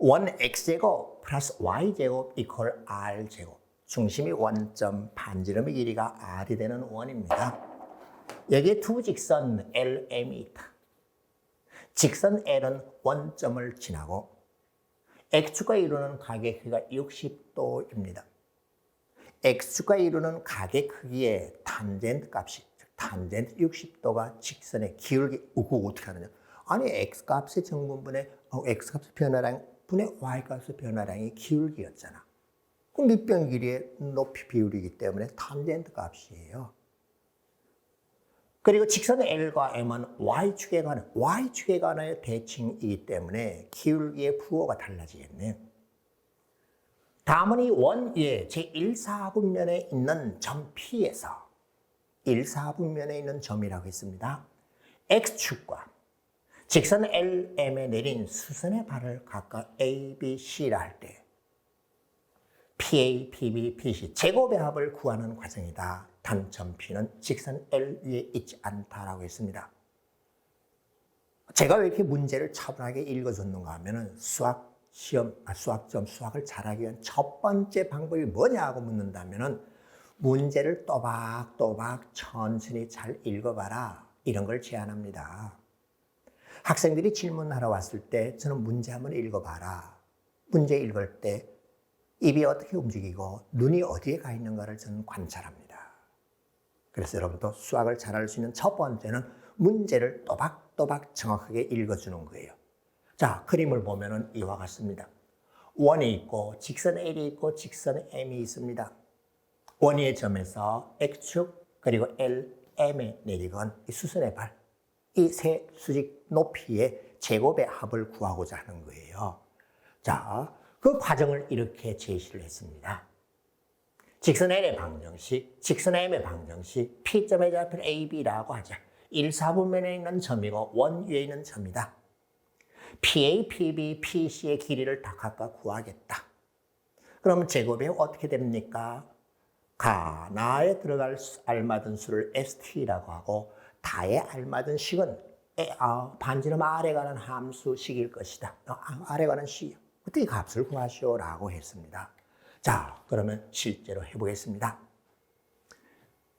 원 x제곱 플러스 y제곱 이퀄 r제곱. 중심이 원점, 반지름의 길이가 r이 되는 원입니다. 여기에 두 직선 LM이 있다. 직선 L은 원점을 지나고 X축과 이루는 각의 크기가 60도입니다. X축과 이루는 각의 크기의 탄젠트 값이, 즉 탄젠트 60도가 직선의 기울기, 그거 어떻게 하느냐? 아니 X값의 정분분의 X값의 변화량 분의 Y값의 변화량이 기울기였잖아. 그럼 밑변 길이의 높이 비율이기 때문에 탄젠트 값이에요. 그리고 직선 L과 M은 Y축에 관하여 대칭이기 때문에 기울기의 부호가 달라지겠네요. 다음은 이 원 위에 제1사분면에 있는 점 P에서 1사분면에 있는 점이라고 했습니다. X축과 직선 LM에 내린 수선의 발을 각각 A, B, C라 할 때 PA, PB, PC 제곱의 합을 구하는 과정이다. 단점 P는 직선 L 위에 있지 않다라고 했습니다. 제가 왜 이렇게 문제를 차분하게 읽어줬는가 하면은 수학을 잘하기 위한 첫 번째 방법이 뭐냐고 묻는다면은 문제를 또박또박 천천히 잘 읽어봐라. 이런 걸 제안합니다. 학생들이 질문하러 왔을 때 저는 문제 한번 읽어봐라. 문제 읽을 때 입이 어떻게 움직이고 눈이 어디에 가 있는가를 저는 관찰합니다. 그래서 여러분도 수학을 잘할 수 있는 첫 번째는 문제를 또박또박 정확하게 읽어주는 거예요. 자, 그림을 보면은 이와 같습니다. 원이 있고 직선 L이 있고 직선 M이 있습니다. 원위의 점에서 X축 그리고 L, M에 내리건 이 수선의 발, 이 세 수직 높이의 제곱의 합을 구하고자 하는 거예요. 자, 그 과정을 이렇게 제시를 했습니다. 직선 L의 방정식, 직선 M의 방정식, P점에 잡힌 AB라고 하자. 1사분면에 있는 점이고 원 위에 있는 점이다. PA, PB, PC의 길이를 다 각각 구하겠다. 그럼 제곱이 어떻게 됩니까? 가나에 들어갈 알맞은 수를 ST라고 하고 다에 알맞은 식은 반지름 R에 관한 함수식일 것이다. R에 관한 식. 그때 이 값을 구하시오라고 했습니다. 자, 그러면 실제로 해보겠습니다.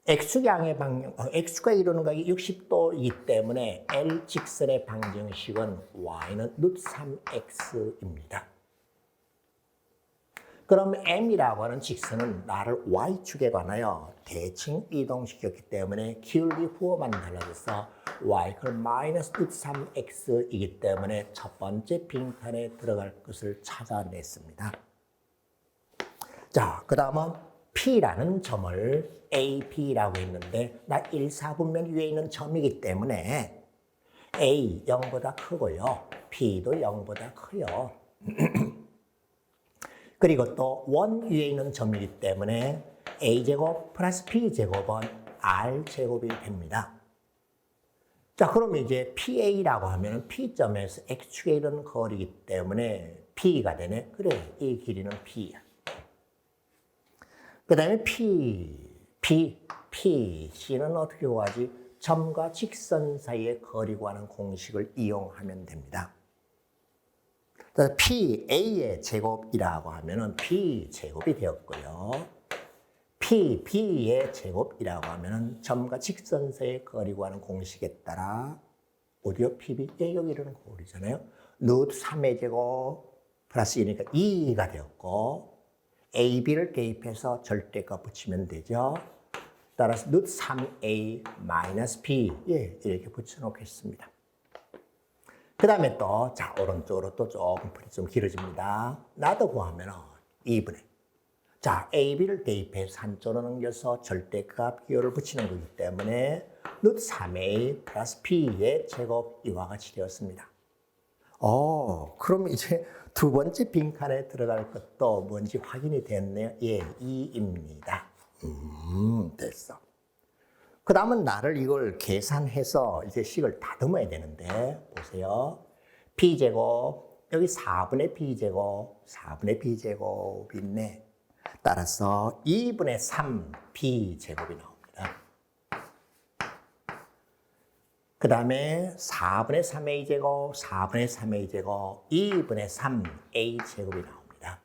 X축과 이루는 각이 60도이기 때문에 L 직선의 방정식은 Y는 √3X입니다. 그럼 M이라고 하는 직선은 나를 Y축에 관하여 대칭 이동시켰기 때문에 기울기 부호만 달라져서 Y가 마이너스 √3X이기 때문에 첫 번째 빈칸에 들어갈 것을 찾아냈습니다. 자, 그 다음은 P라는 점을 AB라고 했는데 나 1사분면 위에 있는 점이기 때문에 A 0보다 크고요. B도 0보다 커요. 그리고 또 원 위에 있는 점이기 때문에 A제곱 플러스 B제곱은 R제곱이 됩니다. 자, 그럼 이제 PA라고 하면 P점에서 X축에 이르는 거리이기 때문에 P가 되네. 그래, 이 길이는 P야. 그 다음에 PC는 어떻게 구하지? 점과 직선 사이의 거리 구하는 공식을 이용하면 됩니다. PA의 제곱이라고 하면은 B제곱이 되었고요. PB의 제곱이라고 하면은 점과 직선 사이의 거리 구하는 공식에 따라 어디요? PB? 여기 이러는 거리잖아요. √3의 제곱 플러스 2니까 2가 되었고 AB를 대입해서 절대값 붙이면 되죠. 따라서 √3A 마이너스 B 이렇게 붙여놓겠습니다. 그 다음에 또 자 오른쪽으로 또 조금 풀이 좀 길어집니다. 나도 구하면 2분의 자 AB를 대입해서 한쪽으로 넘겨서 절대값 기호를 붙이는 거기 때문에 √3A 플러스 B의 제곱 이와 같이 되었습니다. 그럼 이제 두 번째 빈칸에 들어갈 것도 뭔지 확인이 됐네요. 예, 2입니다. 됐어. 그 다음은 나를 이걸 계산해서 이제 식을 다듬어야 되는데, 보세요. B제곱, 여기 4분의 B제곱, 4분의 B제곱이 있네. 따라서 2분의 3 B제곱이 나옵니다. 그 다음에 4분의 3 a제곱, 4분의 3 a제곱, 2분의 3 a제곱이 나옵니다.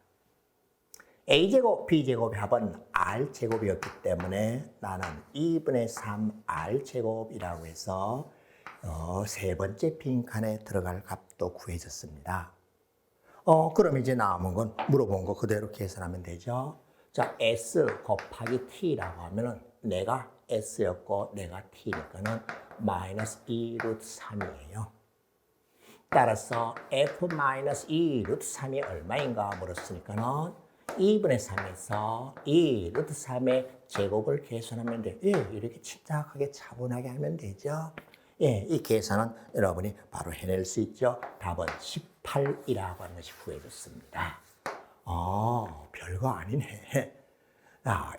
a제곱, b제곱의 합은 r제곱이었기 때문에 나는 2분의 3 r제곱이라고 해서 세 번째 빈칸에 들어갈 값도 구해졌습니다. 그럼 이제 남은 건 물어본 거 그대로 계산하면 되죠. 자, S 곱하기 T라고 하면은 내가 S였고 내가 T니까는 마이너스 2 루트 3이에요. 따라서 F 마이너스 2 루트 3이 얼마인가 물었으니까는 2분의 3에서 2 루트 3의 제곱을 계산하면 돼요. 예, 이렇게 침착하게 차분하게 하면 되죠. 예, 이 계산은 여러분이 바로 해낼 수 있죠. 답은 18이라고 하는 것이 구해졌습니다. 별거 아니네.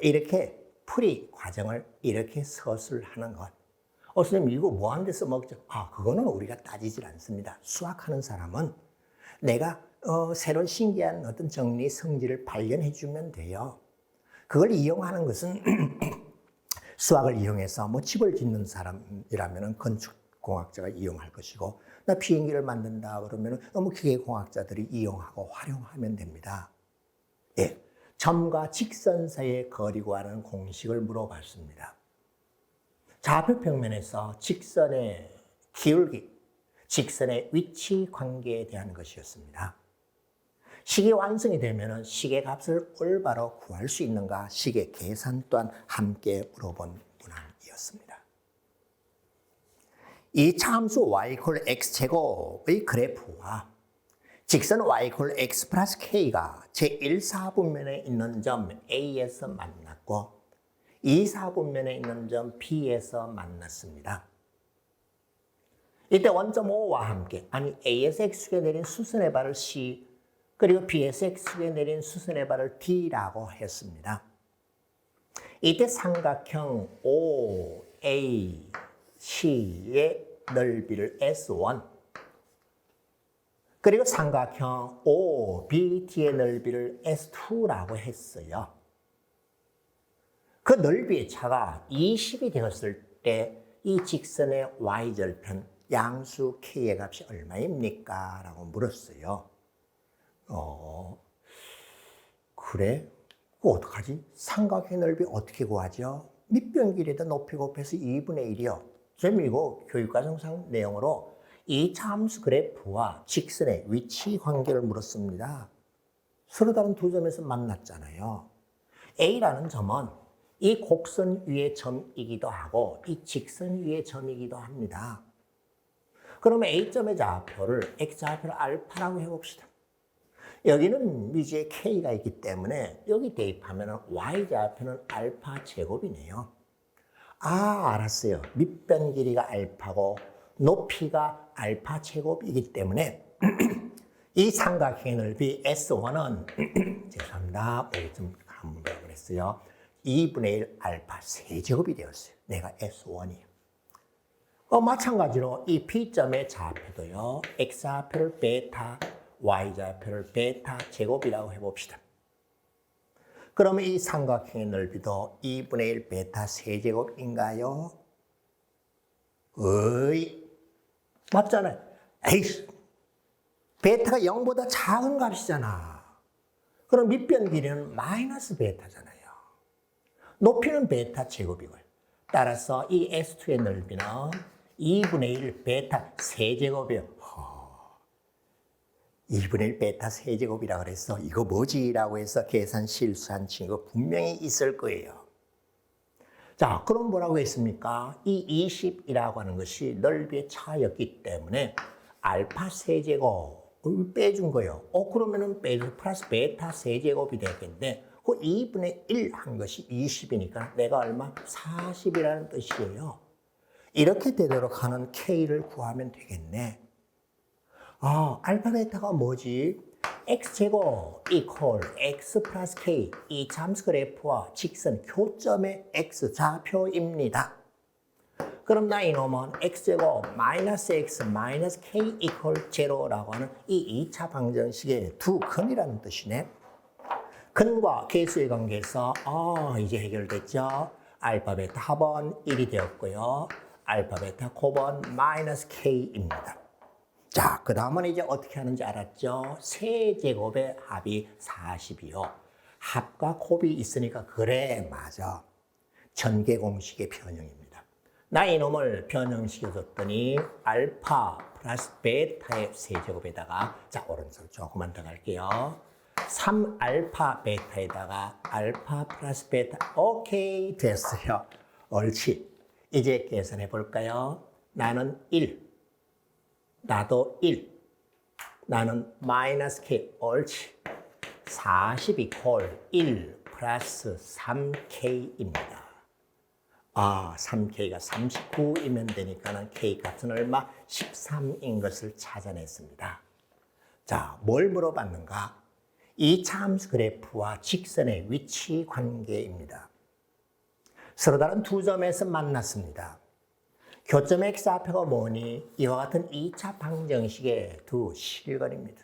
이렇게 풀이 과정을 이렇게 서술하는 것. 선생님, 이거 뭐 하는 데 써먹죠? 그거는 우리가 따지질 않습니다. 수학하는 사람은 내가 새로운 신기한 어떤 정리 성질을 발견해 주면 돼요. 그걸 이용하는 것은 수학을 이용해서 뭐 집을 짓는 사람이라면 건축공학자가 이용할 것이고, 나 비행기를 만든다 그러면 기계공학자들이 이용하고 활용하면 됩니다. 예, 점과 직선 사이의 거리 구하는 공식을 물어봤습니다. 좌표 평면에서 직선의 기울기, 직선의 위치 관계에 대한 것이었습니다. 식이 완성이 되면 식의 값을 올바로 구할 수 있는가 식의 계산 또한 함께 물어본 문항이었습니다. 이 차함수 y = x제곱의 그래프와 직선 y = x 플러스 k가 제1사분면에 있는 점 A에서 만났고 2사분면에 있는 점 B에서 만났습니다. 이때 원점 O와 함께 A에서 X축에 내린 수선의 발을 C 그리고 B에서 X축에 내린 수선의 발을 D라고 했습니다. 이때 삼각형 OAC의 넓이를 S1 그리고 삼각형 OBT의 넓이를 S2라고 했어요. 그 넓이의 차가 20이 되었을 때 이 직선의 y절편 양수 k의 값이 얼마입니까? 라고 물었어요. 그래? 그거 어떡하지? 삼각형의 넓이 어떻게 구하죠? 밑변길에다 높이 곱해서 2분의 1이요. 선생님 이거 교육과정상 내용으로 이 차함수 그래프와 직선의 위치 관계를 물었습니다. 서로 다른 두 점에서 만났잖아요. A라는 점은 이 곡선 위의 점이기도 하고 이 직선 위의 점이기도 합니다. 그러면 A점의 좌표를 X좌표를 알파라고 해봅시다. 여기는 미지의 K가 있기 때문에 여기 대입하면 Y좌표는 알파 제곱이네요. 알았어요. 밑변 길이가 알파고 높이가 알파 제곱이기 때문에 이 삼각형의 넓이 S1은 죄송합니다. 좀 한번 그랬어요. 2분의 1 알파 세제곱이 되었어요. 내가 S1이에요. 마찬가지로 이 P점의 좌표도요. X좌표를 베타, Y좌표를 베타 제곱이라고 해봅시다. 그러면 이 삼각형의 넓이도 2분의 1 베타 세제곱인가요? 맞잖아요. 에이씨, 베타가 0보다 작은 값이잖아. 그럼 밑변 길이는 마이너스 베타잖아요. 높이는 베타 제곱이고요. 따라서 이 S2의 넓이는 2분의 1 베타 세제곱이에요. 2분의 1 베타 세제곱이라고 그래서 이거 뭐지? 라고 해서 계산 실수한 친구 분명히 있을 거예요. 자, 그럼 뭐라고 했습니까? 이 20이라고 하는 것이 넓이의 차였기 때문에 알파 세제곱을 빼준 거예요. 그러면은 플러스 베타 세제곱이 되겠는데 그 2분의 1 한 것이 20이니까 내가 얼마? 40이라는 뜻이에요. 이렇게 되도록 하는 K를 구하면 되겠네. 알파 베타가 뭐지? X제곱 이퀄 X 플러스 K 이 참수 그래프와 직선 교점의 X좌표입니다. 그럼 나 이놈은 X제곱 마이너스 X 마이너스 K 이퀄 제로라고 하는 이 2차 방정식의 두 근이라는 뜻이네. 근과 계수의 관계에서 이제 해결됐죠. 알파 베타 합은 1이 되었고요. 알파, 베타, 곱은 마이너스 K입니다. 자, 그 다음은 이제 어떻게 하는지 알았죠? 세제곱의 합이 40이요. 합과 곱이 있으니까 그래, 맞아. 전개 공식의 변형입니다. 나 이놈을 변형시켜줬더니 알파 플러스 베타의 세제곱에다가 자, 오른쪽 조금만 더 갈게요. 3알파 베타에다가 알파 플러스 베타. 오케이, 됐어요. 옳지. 이제 계산해 볼까요? 나는 1. 나도 1. 나는 마이너스 K. 옳지. 40 이퀄 1 플러스 3K입니다. 아, 3K가 39이면 되니까는 K 값은 얼마? 13인 것을 찾아냈습니다. 자, 뭘 물어봤는가? 이 참수 그래프와 직선의 위치 관계입니다. 서로 다른 두 점에서 만났습니다. 교점 X 앞에가 뭐니? 이와 같은 2차 방정식의 두 실거리입니다.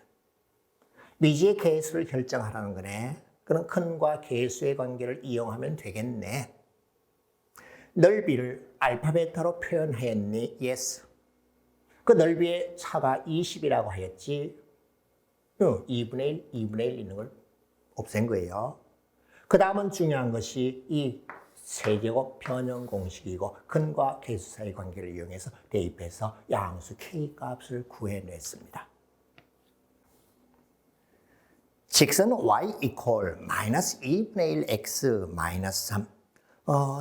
미지의 개수를 결정하라는 거네. 그럼 큰과 개수의 관계를 이용하면 되겠네. 넓이를 알파, 베타로 표현하였니? Yes. 그 넓이의 차가 20이라고 하였지. 2분의 1 있는 걸 없앤 거예요. 그 다음은 중요한 것이 이 세제곱 변형 공식이고 근과 개수 사이 관계를 이용해서 대입해서 양수 K 값을 구해냈습니다. 직선 y equal 마이너스 2분의 1 x 마이너스 3.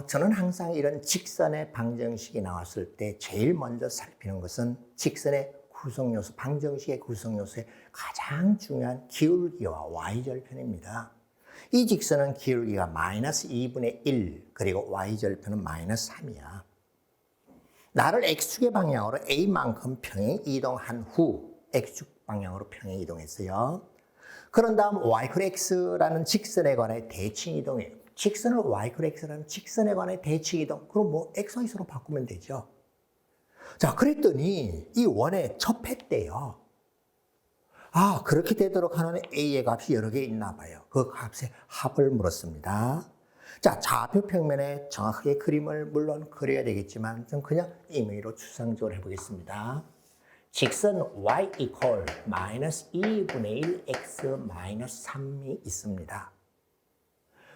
저는 항상 이런 직선의 방정식이 나왔을 때 제일 먼저 살피는 것은 직선의 구성요소, 방정식의 구성요소의 가장 중요한 기울기와 y절편입니다. 이 직선은 기울기가 마이너스 2분의 1 그리고 y절편은 마이너스 3이야. 나를 x축의 방향으로 a만큼 평행 이동한 후 x축 방향으로 평행 이동했어요. 그런 다음 yx라는 직선에 관해 대칭 이동이에요. 직선을 yx라는 직선에 관해 대칭 이동. 그럼 뭐 xy로 바꾸면 되죠. 자, 그랬더니 이 원에 접했대요. 아, 그렇게 되도록 하는 a의 값이 여러 개 있나 봐요. 그 값의 합을 물었습니다. 자, 좌표 평면에 정확하게 그림을 물론 그려야 되겠지만 좀 그냥 임의로 추상적으로 해보겠습니다. 직선 y equal 마이너스 2분의 1 x 마이너스 3이 있습니다.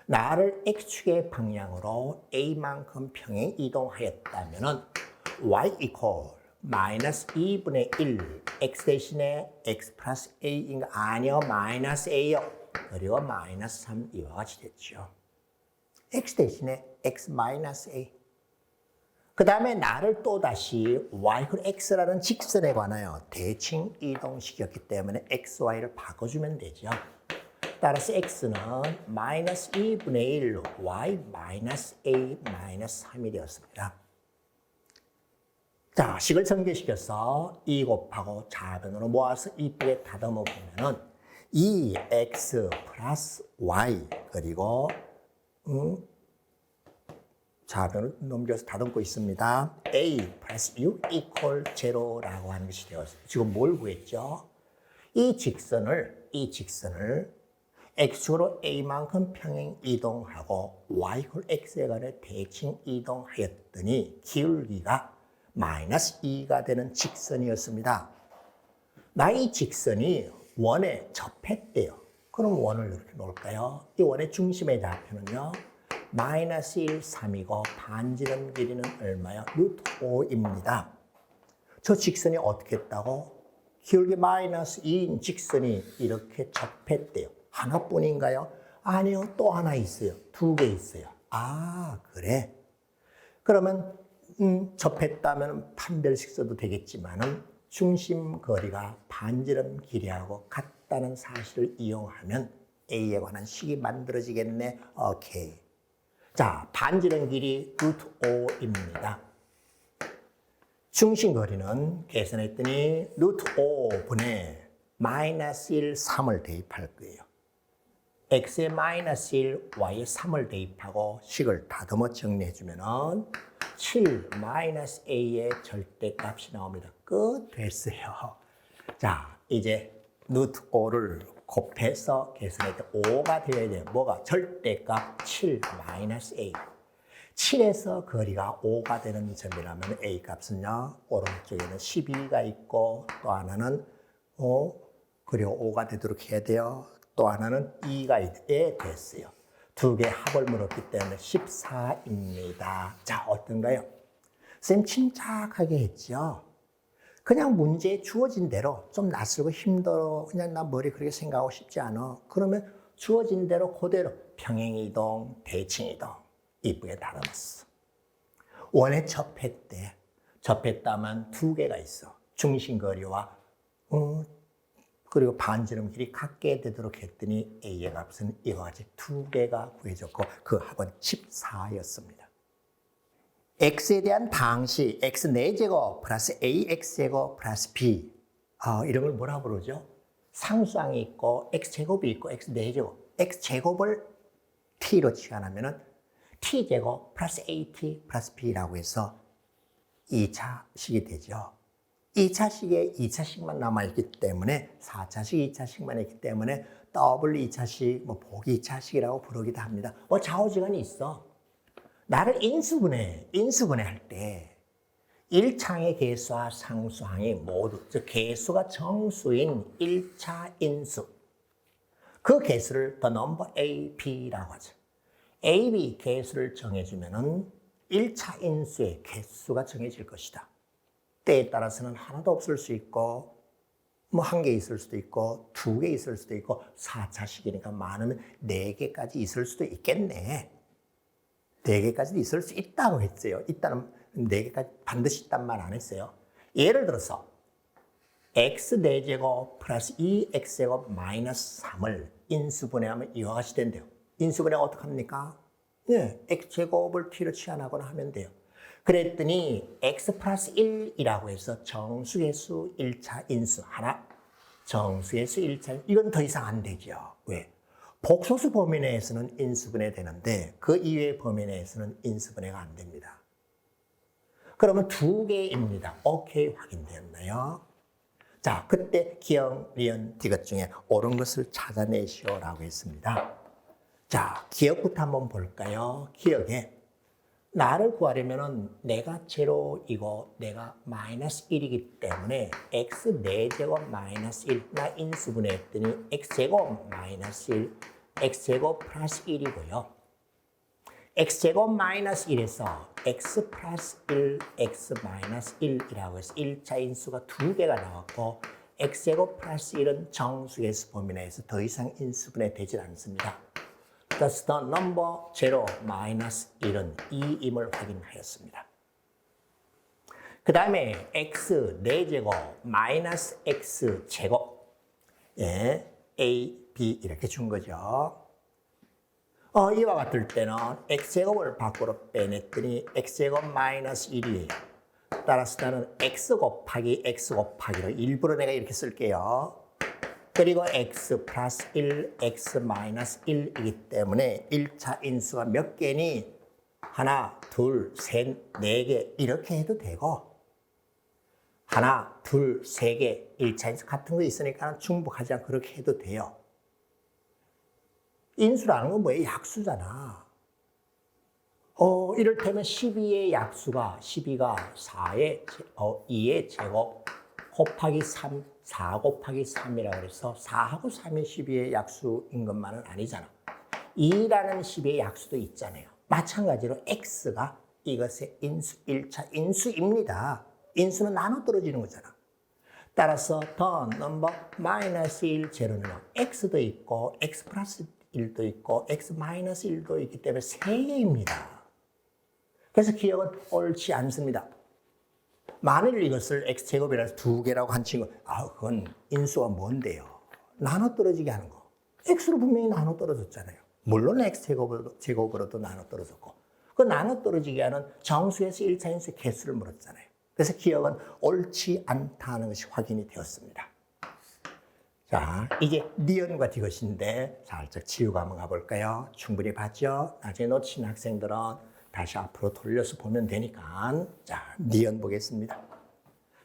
나를 x축의 방향으로 a만큼 평행 이동하였다면 y equal 마이너스 2분의 1 x 대신에 x 플러스 a인가? 아니요, 마이너스 a요. 그리고 마이너스 3 이와 같이 됐죠. x 대신에 x 마이너스 a. 그 다음에 나를 또다시 yx라는 직선에 관하여 대칭 이동시켰기 때문에 xy를 바꿔주면 되죠. 따라서 x는 마이너스 2분의 1 y 마이너스 a 마이너스 3이 되었습니다. 자, 식을 전개시켜서 2 곱하고 좌변으로 모아서 이쁘게 다듬어 보면은 2x 플러스 y 그리고 좌변을 넘겨서 다듬고 있습니다. a 플러스 6 equal 0라고 하는 것이 되었습니다. 지금 뭘 구했죠? 이 직선을 x축으로 a만큼 평행 이동하고 y equal x에 관해 대칭 이동하였더니 기울기가 마이너스 2가 되는 직선이었습니다. 나 이 직선이 원에 접했대요. 그럼 원을 이렇게 놓을까요? 이 원의 중심의 좌표는요. 마이너스 1, 3이고 반지름 길이는 얼마요? 루트 5입니다. 저 직선이 어떻게 했다고? 기울기 마이너스 2인 직선이 이렇게 접했대요. 하나뿐인가요? 아니요, 또 하나 있어요. 2개 있어요. 아, 그래. 그러면 접했다면 판별식 써도 되겠지만은 중심 거리가 반지름 길이하고 같다는 사실을 이용하면 A에 관한 식이 만들어지겠네. 오케이. 자, 반지름 길이 루트 5입니다. 중심 거리는 계산했더니 루트 5분의 마이너스 1, 3을 대입할 거예요. x에 마이너스 1, y에 3을 대입하고 식을 다듬어 정리해주면은 7 마이너스 a의 절대값이 나옵니다. 끝 됐어요. 자, 이제 루트 5를 곱해서 계산할 때 5가 되어야 돼요. 뭐가? 절대값 7 마이너스 a. 7에서 거리가 5가 되는 점이라면 A 값은요, 오른쪽에는 12가 있고, 또 하나는 5, 그리고 5가 되도록 해야 돼요. 또 하나는 2가 됐어요. 두 개 합을 물었기 때문에 14입니다. 자, 어떤가요? 선생님 침착하게 했죠? 그냥 문제에 주어진 대로 좀 낯설고 힘들어. 그냥 나 머리 그렇게 생각하고 싶지 않아. 그러면 주어진 대로 그대로 평행이동, 대칭이동 이쁘게 다뤄놨어. 원에 접했대. 접했다면 두 개가 있어. 중심거리와 그리고 반지름 길이 같게 되도록 했더니 A의 값은 이와 같이 두 개가 구해졌고 그 합은 14였습니다. X에 대한 방식, X 4제곱 플러스 AX제곱 플러스 B. 이런 걸 뭐라 부르죠? 상수항이 있고 X제곱이 있고 X 4제곱. X제곱을 T로 치환하면 T제곱 플러스 AT 플러스 B라고 해서 2차식이 되죠. 2차식에 2차식만 남아있기 때문에 4차식, 2차식만 있기 때문에 더블 2차식, 보기 2차식이라고 부르기도 합니다. 좌우지간이 있어. 나를 인수분해 할 때 1차의 개수와 상수항이 모두, 즉 개수가 정수인 1차 인수. 그 개수를 the number A, B라고 하죠. A, B 개수를 정해주면은 1차 인수의 개수가 정해질 것이다. 때에 따라서는 하나도 없을 수 있고, 한 개 있을 수도 있고, 2개 있을 수도 있고, 4차식이니까 많으면 4개까지 있을 수도 있겠네. 4개까지도 있을 수 있다고 했어요. 있다는 4개까지 반드시 있단 말 안 했어요. 예를 들어서 x 4제곱 플러스 2x제곱 마이너스 3을 인수분해하면 이와 같이 된대요. 인수분해 어떻게 합니까? x제곱을 t로 치환하거나 하면 돼요. 그랬더니 x 플러스 1이라고 해서 정수계수 1차 인수 하나, 정수계수 1차 이건 더 이상 안 되죠. 왜? 복소수 범위 내에서는 인수분해 되는데 그 이외의 범위 내에서는 인수분해가 안 됩니다. 그러면 2개입니다. 오케이, 확인되었나요? 자, 그때 기억, 리은, 디귿 중에 옳은 것을 찾아내시오라고 했습니다. 자, 기억부터 한번 볼까요? 기억에 나를 구하려면 내가 제로이고 내가 마이너스 1이기 때문에 x 4제곱 마이너스 1, 나 인수분해했더니 x제곱 마이너스 1, x제곱 플러스 1이고요. x제곱 마이너스 1에서 x 플러스 1, x 마이너스 1이라고 해서 1차 인수가 2개가 나왔고 x제곱 플러스 1은 정수계수 범위 내에서 더 이상 인수분해 되질 않습니다. Thus the number 0 마이너스 1은 2임을 확인하였습니다. 그 다음에 x 4제곱 마이너스 x제곱 a, b 이렇게 준 거죠. 이와 같을 때는 x제곱을 밖으로 빼냈더니 x제곱 마이너스 1이에요. 따라서 나는 x 곱하기 x 곱하기로 일부러 내가 이렇게 쓸게요. 그리고 x 플러스 1, x 마이너스 1이기 때문에 1차 인수가 몇 개니? 하나, 둘, 셋, 4개 이렇게 해도 되고 하나, 둘, 3개 1차 인수 같은 거 있으니까 중복하지 않고 그렇게 해도 돼요. 인수라는 건 뭐예요? 약수잖아. 이를테면 12의 약수가 12가 2의 제곱 곱하기 3, 4 곱하기 3이라고 해서 4하고 3이 12의 약수인 것만은 아니잖아. 2라는 12의 약수도 있잖아요. 마찬가지로 x가 이것의 인수, 1차 인수입니다. 인수는 나눠 떨어지는 거잖아. 따라서 더 넘버 마이너스 1 제로는 x도 있고 x 플러스 1도 있고 x 마이너스 1도 있기 때문에 3개입니다. 그래서 기억은 옳지 않습니다. 만일 이것을 x제곱이라서 2개라고 한 친구, 그건 인수가 뭔데요? 나눠 떨어지게 하는 거. x로 분명히 나눠 떨어졌잖아요. 물론 x제곱으로도 나눠 떨어졌고, 그 나눠 떨어지게 하는 정수에서 1차 인수의 개수를 물었잖아요. 그래서 기억은 옳지 않다는 것이 확인이 되었습니다. 자, 이제 니은과 디귿인데 살짝 지우고 한번 가볼까요? 충분히 봤죠? 나중에 놓친 학생들은 다시 앞으로 돌려서 보면 되니까. 자, 니은 보겠습니다.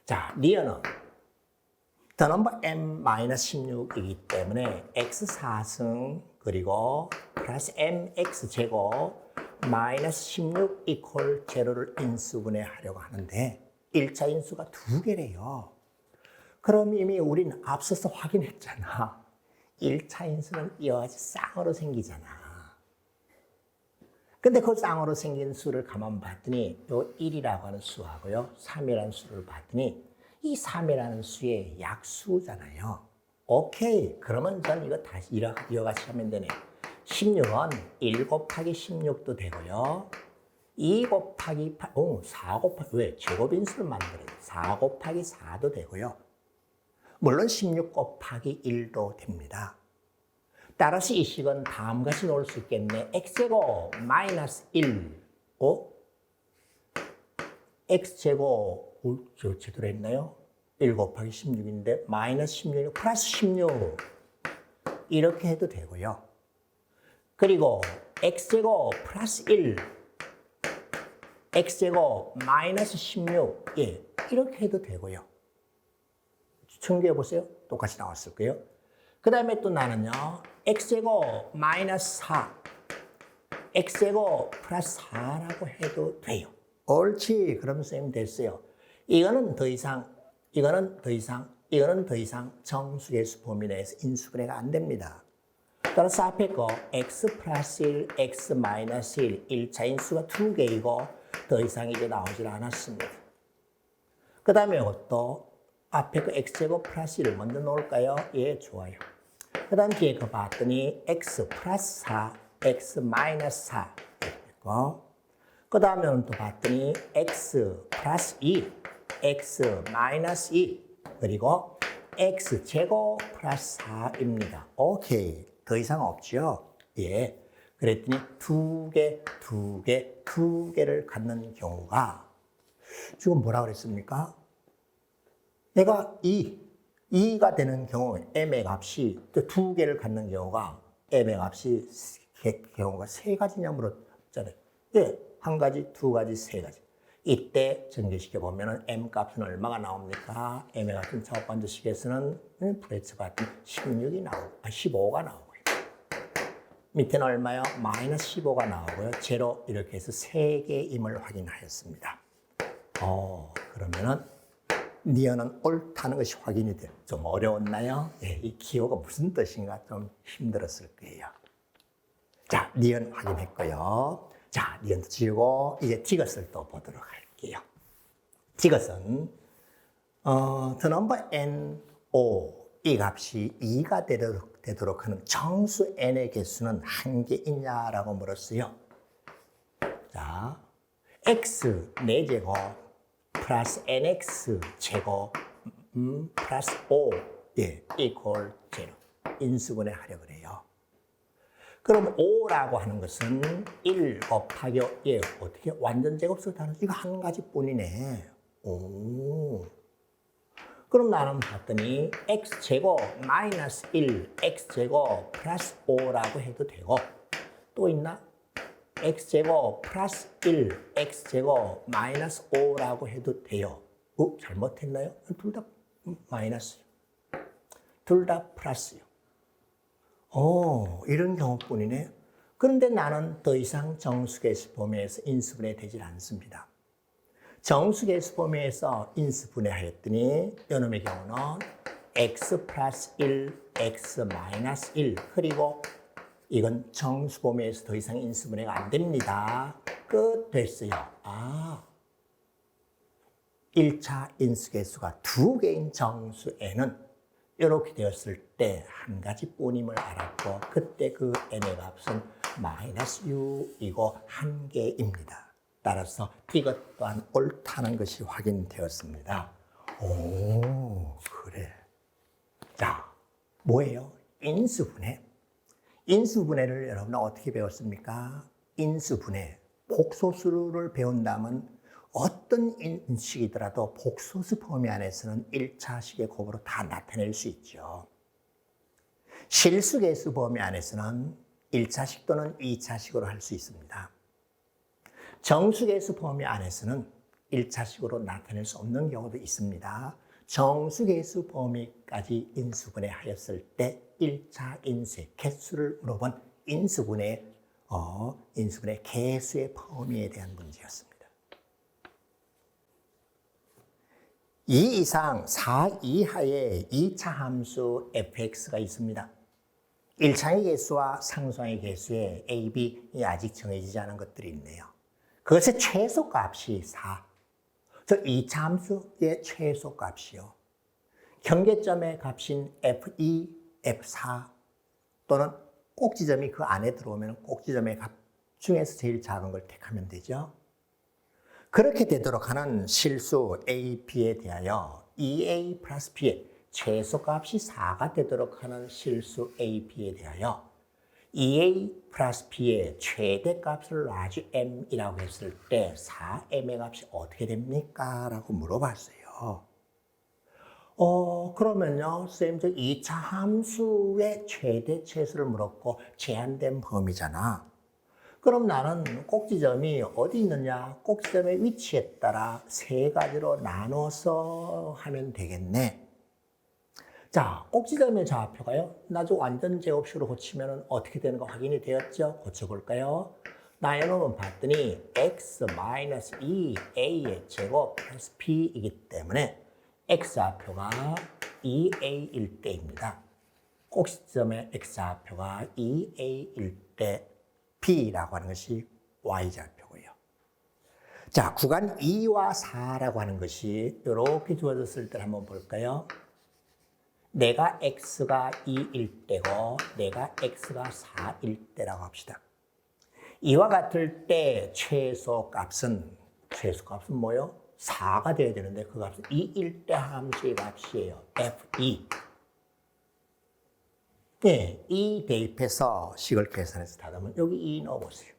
자, 니은은 the number m-16이기 때문에 x 4승 그리고 플러스 mx 제곱 마이너스 16 이퀄 제로를 인수분해하려고 하는데 1차 인수가 2개래요. 그럼 이미 우린 앞서서 확인했잖아. 1차 인수는 이와 같이 쌍으로 생기잖아. 근데 그 쌍으로 생긴 수를 가만 봤더니 요 1이라고 하는 수하고요. 3이라는 수를 봤더니 이 3이라는 수의 약수잖아요. 오케이. 그러면 전 이거 다시 이어같이 하면 되네. 16은 1 곱하기 16도 되고요. 2 곱하기 8, 4 곱하기, 왜? 제곱인수를 만들어요. 4 곱하기 4도 되고요. 물론 16 곱하기 1도 됩니다. 따라서 이 식은 다음과 같이 놓을 수 있겠네. x제곱 마이너스 1, x제곱, 저 제대로 했나요? 1 곱하기 16인데 마이너스 16, 플러스 16 이렇게 해도 되고요. 그리고 x제곱 플러스 1, x제곱 마이너스 16, 예, 이렇게 해도 되고요. 청구해 보세요. 똑같이 나왔을 거예요. 그 다음에 또 나는요, x제곱 마이너스 4, x제곱 플러스 4라고 해도 돼요. 옳지. 그럼 선생님 됐어요. 이거는 더 이상 정수계수 범위 내에서 인수분해가 안 됩니다. 따라서 앞에 거 x 플러스 1, x 마이너스 1, 1차 인수가 2개이고 더 이상 이제 나오질 않았습니다. 그 다음에 이것도 앞에 그 x제곱 플러스 1을 먼저 놓을까요? 예, 좋아요. 그 다음 뒤에 거 봤더니 x 플러스 4, x 마이너스 4 이렇게 그 다음에는 또 봤더니 x 플러스 2, x 마이너스 2 그리고 x 제곱 플러스 4입니다. 오케이. 더 이상 없죠? 예. 그랬더니 두 개를 갖는 경우가 지금 뭐라 그랬습니까? 내가 2가 되는 경우 m의 값이 또 2개를 갖는 경우가 m의 값이 경우가 3가지냐 물었잖아요. 예. 1가지, 2가지, 3가지. 이때 전개시켜 보면 m 값은 얼마가 나옵니까? m의 값은 첫 번째 식에서는 프레츠 같은 16이 나오고, 15가 나오고요. 밑에는 얼마요? 마이너스 15가 나오고요. 제로 이렇게 해서 3개임을 확인하였습니다. 그러면은 니은은 옳다는 것이 확인이 돼요. 좀 어려웠나요? 예, 이 기호가 무슨 뜻인가 좀 힘들었을 거예요. 자, 니은 확인했고요. 자, 니은도 지우고 이제 디귿을 또 보도록 할게요. 디귿은 the number n, o 이 값이 2가 되도록 하는 정수 n의 개수는 한 개 있냐라고 물었어요. 자, x 4제곱 플러스 nx 제곱 플러스 5 예, 이퀄 제로 인수분해 하려고 그래요. 그럼 5라고 하는 것은 1 곱하기 예, 어떻게 완전 제곱수로 다는 이거 한 가지뿐이네. 오. 그럼 나는 봤더니 x제곱 마이너스 1, x제곱 플러스 5라고 해도 되고 또 있나? x제곱 플러스 1, x제곱 마이너스 5라고 해도 돼요. 잘못했나요? 둘 다 마이너스요. 둘 다 플러스요. 이런 경우뿐이네. 그런데 나는 더 이상 정수계수 범위에서 인수분해 되질 않습니다. 정수계수 범위에서 인수분해하였더니 이놈의 경우는 x 플러스 1, x 마이너스 1 그리고 이건 정수 범위에서 더 이상 인수분해가 안 됩니다. 끝 됐어요. 1차 인수계수가 2개인 정수에는 이렇게 되었을 때 한 가지뿐임을 알았고 그때 그 n의 값은 마이너스 u이고 한 개입니다. 따라서 이것 또한 옳다는 것이 확인되었습니다. 오, 그래. 자, 뭐예요? 인수분해. 인수분해를 여러분 어떻게 배웠습니까? 인수분해, 복소수를 배운다면 어떤 인식이더라도 복소수 범위 안에서는 1차식의 곱으로 다 나타낼 수 있죠. 실수계수 범위 안에서는 1차식 또는 2차식으로 할 수 있습니다. 정수계수 범위 안에서는 1차식으로 나타낼 수 없는 경우도 있습니다. 정수계수 범위까지 인수분해 하였을 때 1차 인수의 개수를 물어본 인수분해 인수분해 개수의 범위에 대한 문제였습니다. 2 이상 4 이하의 2차 함수 fx가 있습니다. 1차의 개수와 상수항의 개수에 a, b이 아직 정해지지 않은 것들이 있네요. 그것의 최소값이 4. 저 2차 함수의 최소값이요. 경계점의 값인 f2, f4 또는 꼭지점이 그 안에 들어오면 꼭지점의 값 중에서 제일 작은 걸 택하면 되죠. 그렇게 되도록 하는 실수 a, b에 대하여 2a 플러스 b의 최소값이 4가 되도록 하는 실수 a, b에 대하여 2a 플러스 b의 최대값을 놔주 m이라고 했을 때 4m의 값이 어떻게 됩니까? 라고 물어봤어요. 그러면요, 쌤, 저 2차 함수의 최대 최소를 물었고 제한된 범위잖아. 그럼 나는 꼭지점이 어디 있느냐? 꼭지점의 위치에 따라 세 가지로 나눠서 하면 되겠네. 자, 꼭지점의 좌표가요. 나중 완전 제곱식으로 고치면 어떻게 되는가 확인이 되었죠? 고쳐볼까요? 나열로만 봤더니 x-2a의 제곱 플러스 b이기 때문에 x좌표가 2a일 때입니다. 꼭지점의 x좌표가 2a일 때 b라고 하는 것이 y좌표고요. 자, 구간 2와 4라고 하는 것이 이렇게 주어졌을 때 한번 볼까요? 내가 x가 2일 때고 내가 x가 4일 때라고 합시다. 이와 같을 때 최소값은 뭐요? 4가 되어야 되는데 그 값은 2일 때 함수의 값이에요. f2. 네, 2 대입해서 식을 계산해서 닫으면 여기 2 넣어보세요.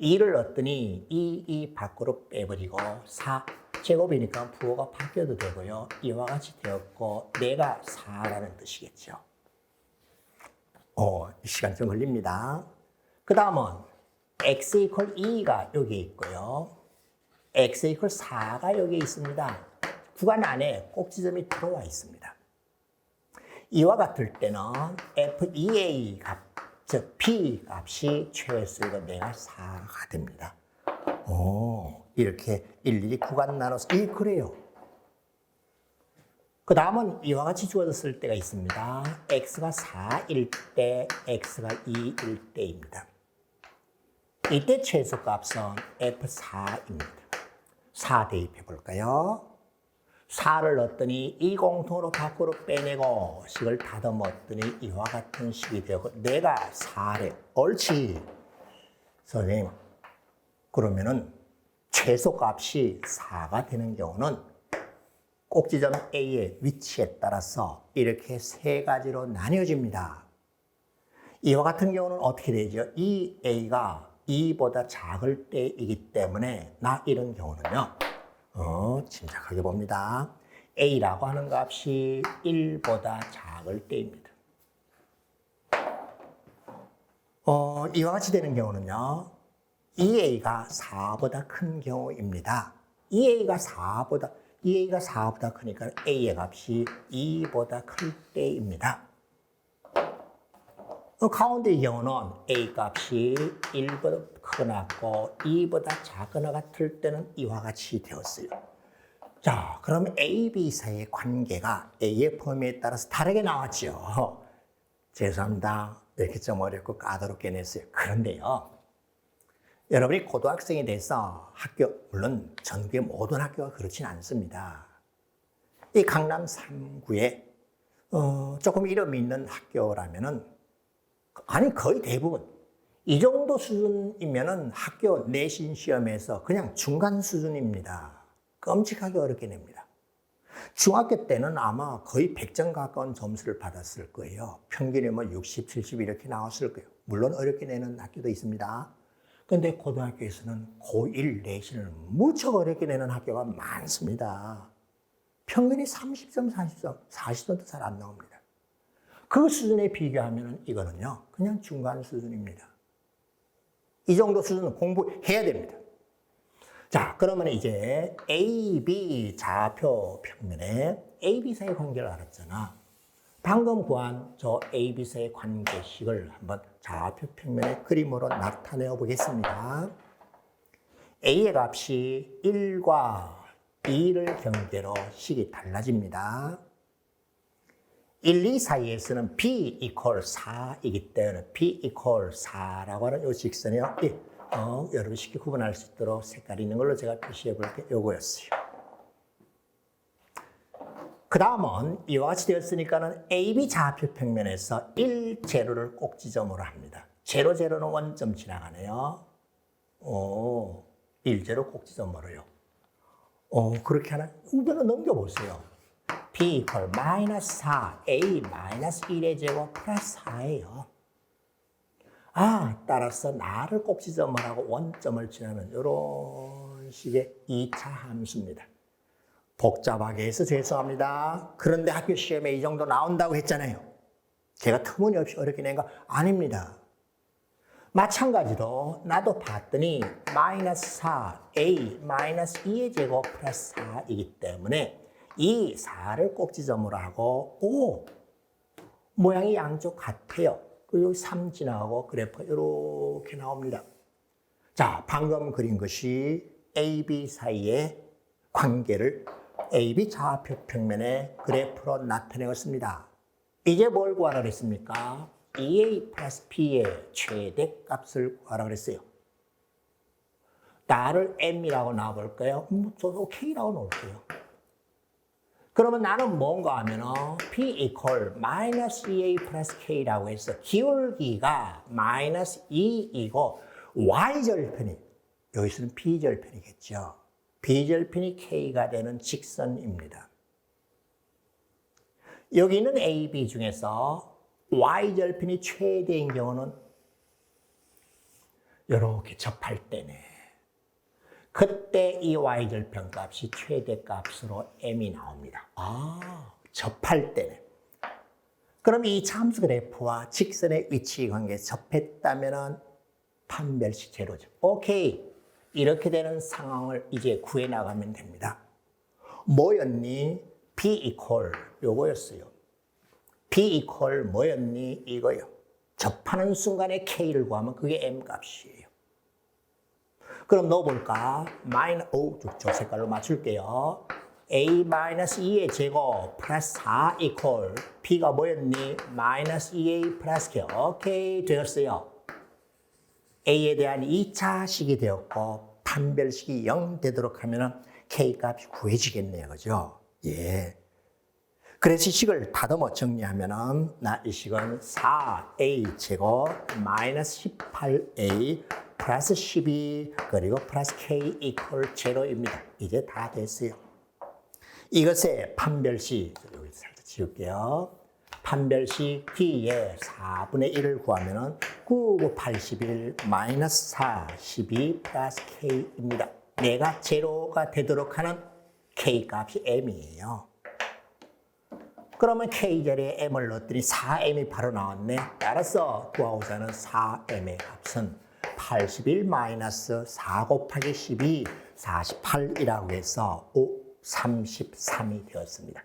2를 넣었더니 2 밖으로 빼버리고 4 제곱이니까 부호가 바뀌어도 되고요. 이와 같이 되었고 내가 4라는 뜻이겠죠. 시간 좀 걸립니다. 그 다음은 x 이퀄 2가 여기 있고요. x 이퀄 4가 여기 있습니다. 구간 안에 꼭지점이 들어와 있습니다. 이와 같을 때는 f2a 값, 즉 b 값이 최소이고 내가 4가 됩니다. 이렇게 일일이 구간 나눠서 그래요. 그 다음은 이와 같이 주어졌을 때가 있습니다. x가 4일 때, x가 2일 때입니다. 이때 최소값은 f4입니다. 4 대입해 볼까요? 4를 넣었더니 이 공통으로 밖으로 빼내고 식을 다듬었더니 이와 같은 식이 되고 내가 4래. 옳지. 선생님, 그러면은 최소값이 4가 되는 경우는 꼭지점 A의 위치에 따라서 이렇게 세 가지로 나뉘어집니다. 이와 같은 경우는 어떻게 되죠? 이 A가 2보다 작을 때이기 때문에 이런 경우는요. 침착하게 봅니다. A라고 하는 값이 1보다 작을 때입니다. 이와 같이 되는 경우는요. 2A가 4보다 큰 경우입니다. 2A가 4보다 크니까 A의 값이 2보다 클 때입니다. 가운데의 경우는 A 값이 1보다 크거나고 2보다 작거나 같을 때는 이와 같이 되었어요. 자, 그럼 A, B 사이의 관계가 A의 범위에 따라서 다르게 나왔죠. 죄송합니다. 이렇게 좀 어렵고 까다롭게 냈어요. 그런데요. 여러분이 고등학생이 돼서 물론 전국의 모든 학교가 그렇진 않습니다. 이 강남 3구에 조금 이름 있는 학교라면은 거의 대부분 이 정도 수준이면은 학교 내신 시험에서 그냥 중간 수준입니다. 끔찍하게 어렵게 냅니다. 중학교 때는 아마 거의 100점 가까운 점수를 받았을 거예요. 평균이 60, 70 이렇게 나왔을 거예요. 물론 어렵게 내는 학교도 있습니다. 그런데 고등학교에서는 고1 내신을 무척 어렵게 내는 학교가 많습니다. 평균이 30점, 40점, 40점도 잘 안 나옵니다. 그 수준에 비교하면 이거는요, 그냥 중간 수준입니다. 이 정도 수준은 공부해야 됩니다. 자, 그러면 이제 A, B 좌표 평면에 A, B 사이 관계를 알았잖아. 방금 구한 저 AB사의 관계식을 한번 좌표 평면의 그림으로 나타내어 보겠습니다. A의 값이 1과 2를 경계로 식이 달라집니다. 1, 2 사이에서는 B equal 4이기 때문에 B equal 4라고 하는 이 직선이요. 여러분 쉽게 구분할 수 있도록 색깔이 있는 걸로 제가 표시해 볼게요. 요거였어요. 그 다음은 이와 같이 되었으니까는 AB 좌표 평면에서 1, 제로를 꼭 지점으로 합니다. 제로, 제로는 원점 지나가네요. 1, 제로 꼭 지점으로요. 그렇게 하나? 우변을 넘겨보세요. B equal 마이너스 4, A 마이너스 1의 제곱 플러스 4예요. 따라서 나를 꼭 지점을 하고 원점을 지나는 이런 식의 2차 함수입니다. 복잡하게 해서 죄송합니다. 그런데 학교 시험에 이 정도 나온다고 했잖아요. 제가 터무니없이 어렵게 낸 거 아닙니다. 마찬가지로 나도 봤더니 마이너스 4, A 마이너스 2의 제곱 플러스 4이기 때문에 이 4를 꼭 지점으로 하고 모양이 양쪽 같아요. 그리고 여기 3 지나가고 그래프가 이렇게 나옵니다. 자, 방금 그린 것이 AB 사이의 관계를 AB 좌표 평면의 그래프로 나타내었습니다. 이제 뭘 구하라 그랬습니까? EA 플러스 B의 최대값을 구하라 그랬어요. 나를 M이라고 놔볼까요? 저도 K라고 놓을게요. 그러면 나는 뭔가 하면은 P equal 마이너스 EA 플러스 K라고 해서 기울기가 마이너스 2이고 Y절편이, 여기서는 B절편이겠죠. B절편이 K가 되는 직선입니다. 여기 있는 AB 중에서 Y절편이 최대인 경우는 이렇게 접할 때네. 그때 이 Y절편 값이 최대값으로 M이 나옵니다. 접할 때네. 그럼 이 참수 그래프와 직선의 위치 관계에 접했다면 판별식 제로죠. 오케이. 이렇게 되는 상황을 이제 구해 나가면 됩니다. 뭐였니? B equal 요거였어요. B equal 뭐였니? 이거요. 접하는 순간에 K를 구하면 그게 M 값이에요. 그럼 넣어볼까? 저 색깔로 맞출게요. A-2의 제곱 플러스 4 equal B가 뭐였니? 마이너스 2A 플러스 K. 오케이, 되었어요. A에 대한 2차식이 되었고 판별식이 0 되도록 하면 K값이 구해지겠네요. 그죠? 예. 그래서 이 식을 다듬어 정리하면 이 식은 4A 제곱 마이너스 18A 플러스 12 그리고 플러스 K 이퀄 제로입니다. 이제 다 됐어요. 이것의 판별식, 여기 살짝 지울게요. 판별식 D의 4분의 1을 구하면 9, 9, 81, 마이너스 4, 12 플러스 K입니다. 내가 제로가 되도록 하는 K 값이 M이에요. 그러면 K 자리에 M을 넣었더니 4M이 바로 나왔네. 따라서 구하고자 하는 4M의 값은 81 마이너스 4 곱하기 12, 48이라고 해서 33이 되었습니다.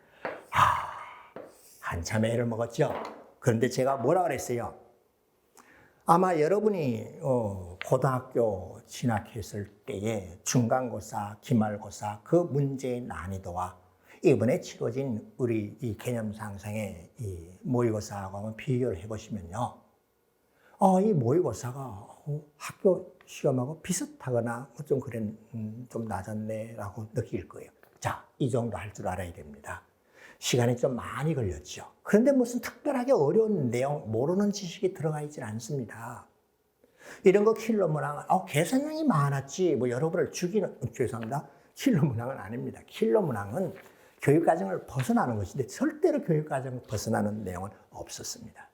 한참 애를 먹었죠. 그런데 제가 뭐라 그랬어요? 아마 여러분이 고등학교 진학했을 때에 중간고사, 기말고사 그 문제의 난이도와 이번에 치러진 우리 이 개념상상의 이 모의고사하고 한번 비교를 해보시면요. 이 모의고사가 학교 시험하고 비슷하거나 좀 낮았네라고 느낄 거예요. 자, 이 정도 할 줄 알아야 됩니다. 시간이 좀 많이 걸렸죠. 그런데 무슨 특별하게 어려운 내용, 모르는 지식이 들어가 있지 않습니다. 이런 거 킬러 문항은 계산량이 많았지 여러분을 죽이는, 죄송합니다. 킬러 문항은 아닙니다. 킬러 문항은 교육과정을 벗어나는 것인데 절대로 교육과정을 벗어나는 내용은 없었습니다.